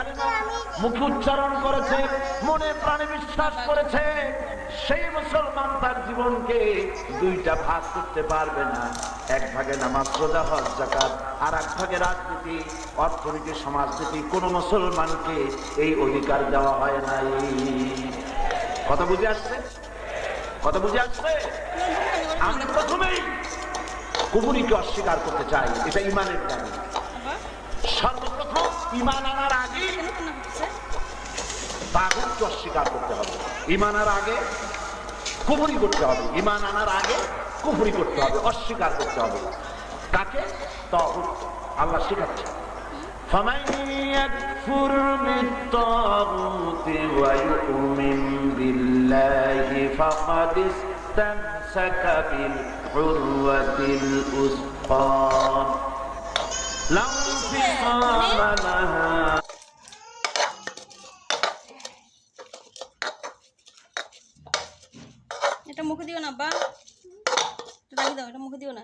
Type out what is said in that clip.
কালিমা মুখে উচ্চারণ করেছে, মনে প্রাণে বিশ্বাস করেছে, সেই মুসলমান তার জীবনকে দুইটা ভাগ করতে পারবে না। এক ভাগে নামাজ, রোজা, হজ, যাকাত, আর এক ভাগে রাজনীতি, অর্থনীতি, সমাজনীতি। কোন মুসলমানকে এই অধিকার দেওয়া হয় নাই। কথা বুঝে আসছে? কথা বুঝে আসছে? আমি প্রথমেই কুফরিকে অস্বীকার করতে চাই, এটা ইমানের দাবি। সর্বপ্রথম ইমান আনার আগে তাগুতকে অস্বীকার করতে হবে। ইমান আনার আগে কুফরি করতে হবে, ইমান আনার আগে কুফরি করতে হবে, অস্বীকার করতে হবে। কাকে? তাগুত। আল্লাহ শিখাচ্ছে فَمَنْ يَكْفُرْ بِالطَّاغُوتِ وَيُؤْمِنْ بِاللَّهِ فَقَدِ اسْتَمْسَكَ بِالْعُرْوَةِ الْوُثْقَى لَا انفِصَامَ لَهَا। এটা মুখে দিও না বা, এটা রাখি দাও, এটা মুখে দিও না।